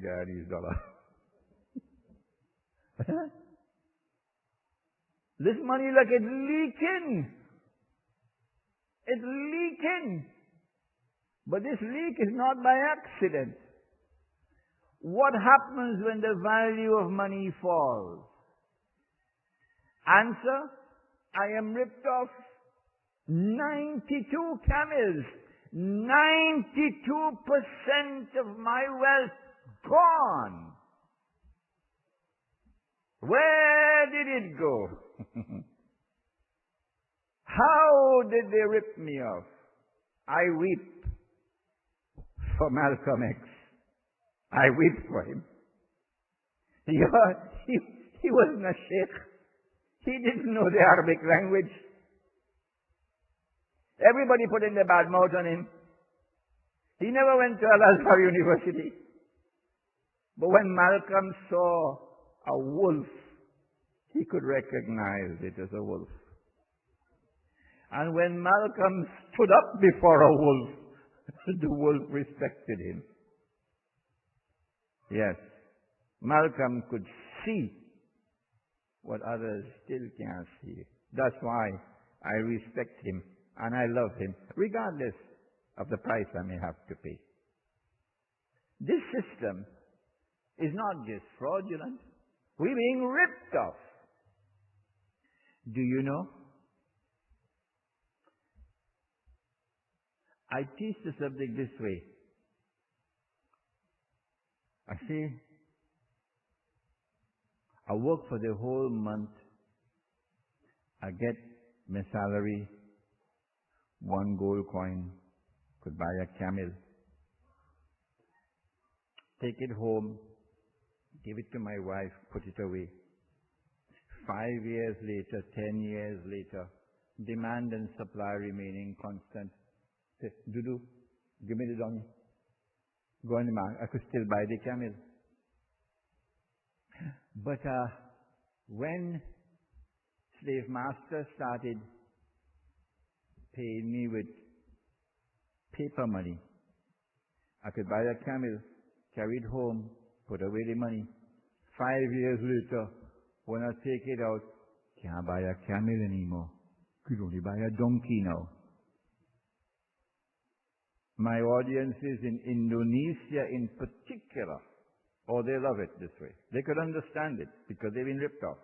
Guyanese dollar. This money, look, it's leaking. It's leaking. But this leak is not by accident. What happens when the value of money falls? Answer, I am ripped off 92 camels. 92% of my wealth gone. Where did it go? How did they rip me off? I weep for Malcolm X. I weep for him. He wasn't a sheikh. He didn't know the Arabic language. Everybody put in their bad mouth on him. He never went to Al-Azhar University. But when Malcolm saw a wolf, he could recognize it as a wolf. And when Malcolm stood up before a wolf, the wolf respected him. Yes, Malcolm could see what others still can't see. That's why I respect him and I love him, regardless of the price I may have to pay. This system is not just fraudulent. We're being ripped off. Do you know? I teach the subject this way. I say, I work for the whole month. I get my salary, 1 gold coin, could buy a camel. Take it home, give it to my wife, put it away. 5 years later, 10 years later, demand and supply remaining constant. Say, Dudu, give me the donkey. Go on the market. I could still buy the camel. But when slave master started paying me with paper money, I could buy a camel, carry it home, put away the money. 5 years later, when I take it out, can't buy a camel anymore. Could only buy a donkey now. My audiences in Indonesia in particular, oh, they love it this way. They could understand it because they've been ripped off.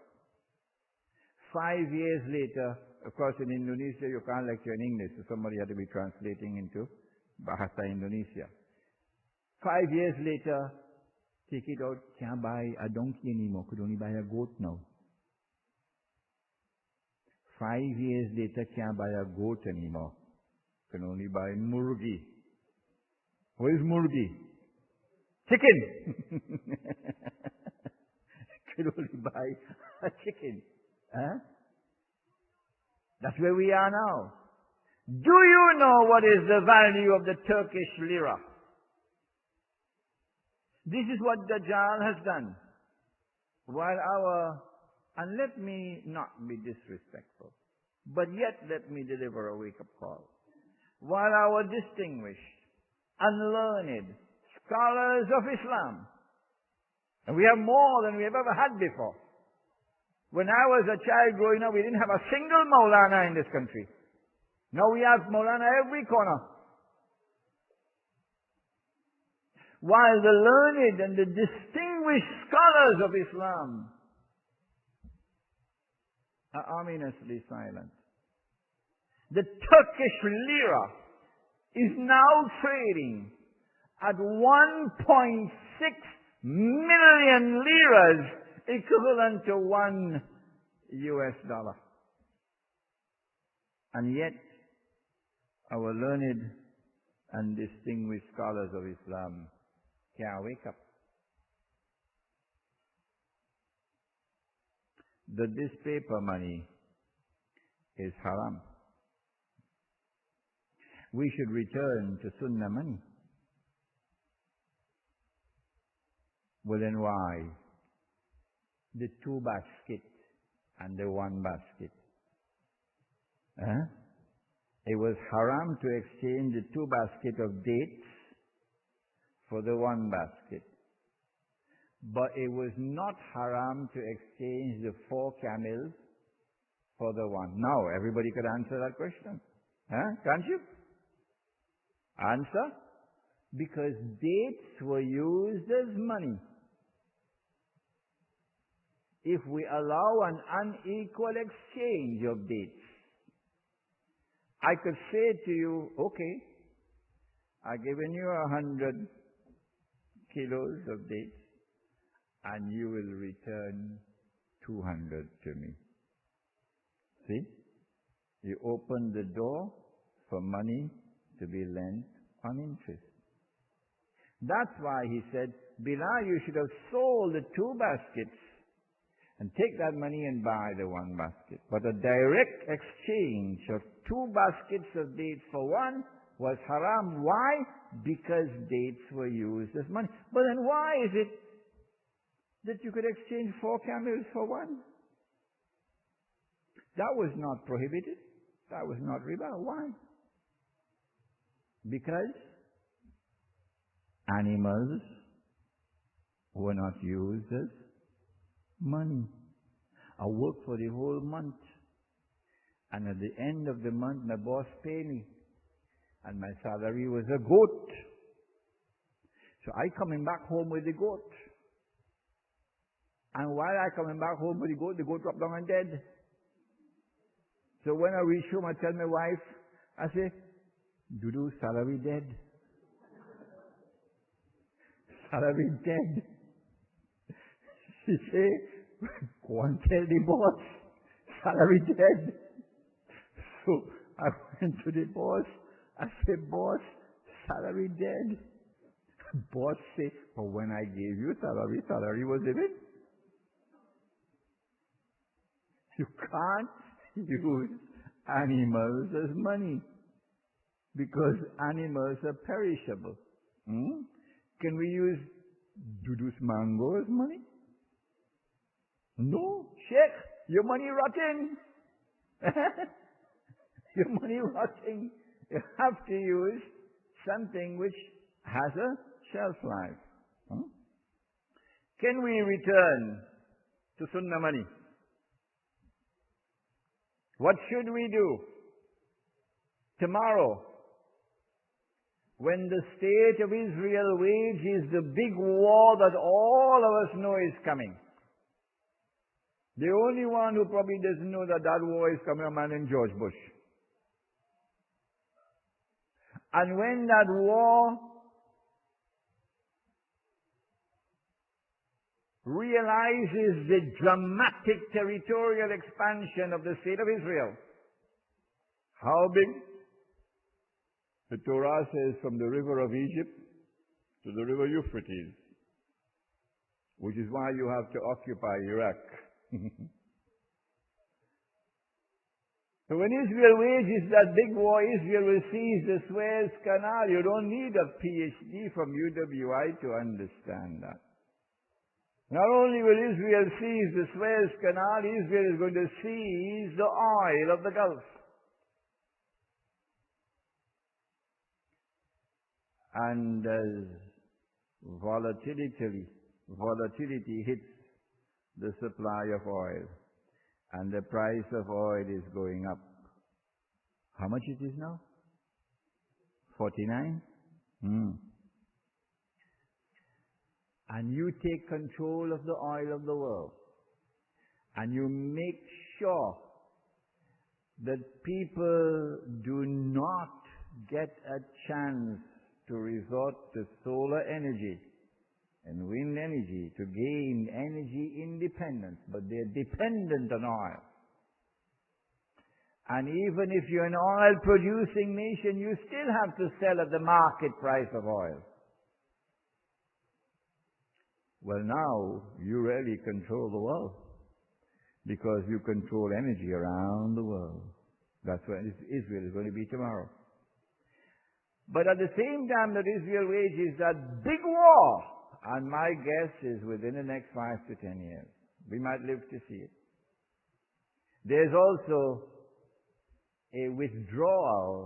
5 years later, of course in Indonesia you can't lecture in English, so somebody had to be translating into Bahasa Indonesia. 5 years later, take it out, can't buy a donkey anymore, could only buy a goat now. 5 years later, can't buy a goat anymore, can only buy murgi. What is murgi? Chicken! Could only buy a chicken. Huh? That's where we are now. Do you know what is the value of the Turkish lira? This is what Dajjal has done. And let me not be disrespectful, but yet let me deliver a wake-up call. While our distinguished and learned scholars of Islam, and we have more than we have ever had before. When I was a child growing up, we didn't have a single Maulana in this country. Now we have Maulana every corner. While the learned and the distinguished scholars of Islam are ominously silent. The Turkish lira is now trading at 1.6 million liras, equivalent to $1. And yet, our learned and distinguished scholars of Islam can't wake up. That this paper money is haram. We should return to Sunnah money. Well, then why? The 2 basket and the 1 basket. It was haram to exchange the 2 basket of dates for the 1 basket. But it was not haram to exchange the 4 camels for the one. Now, everybody could answer that question. Huh? Can't you? Answer? Because dates were used as money. If we allow an unequal exchange of dates, I could say to you, okay, I've given you 100 kilos of dates, and you will return 200 to me. See? You open the door for money to be lent on interest. That's why he said, Bilal, you should have sold the 2 baskets and take that money and buy the 1 basket. But a direct exchange of 2 baskets of dates for 1 was haram. Why? Because dates were used as money. But then why is it that you could exchange 4 camels for 1? That was not prohibited. That was not riba. Why? Because animals were not used as money. I worked for the whole month, and at the end of the month my boss paid me, and my salary was a goat. So I coming back home with the goat, and while I coming back home with the goat dropped down and dead. So when I reach home, I tell my wife, I say, Dudu, salary dead. Salary dead. She say, go and tell the boss, salary dead. So I went to the boss. I said, boss, salary dead. Boss said, but when I gave you salary was living. You can't use animals as money because animals are perishable. Can we use Dudu's mango as money? No, Sheikh, your money rotting. Your money rotting. You have to use something which has a shelf life. Can we return to Sunnah money? What should we do tomorrow when the state of Israel wages the big war that all of us know is coming? The only one who probably doesn't know that that war is coming, a man named George Bush. And when that war realizes the dramatic territorial expansion of the state of Israel, how big? The Torah says from the river of Egypt to the river Euphrates, which is why you have to occupy Iraq. So when Israel wages that big war, Israel will seize the Suez Canal. You don't need a PhD from UWI to understand that. Not only will Israel seize the Suez Canal, Israel is going to seize the oil of the Gulf. And as volatility hits the supply of oil, and the price of oil is going up. How much it is now? 49? And you take control of the oil of the world, and you make sure that people do not get a chance to resort to solar energy and wind energy to gain energy independence, but they're dependent on oil. And even if you're an oil-producing nation, you still have to sell at the market price of oil. Well, now you really control the world because you control energy around the world. That's what Israel is going to be tomorrow. But at the same time that Israel wages that big war, and my guess is within the next 5 to 10 years, we might live to see it. There's also a withdrawal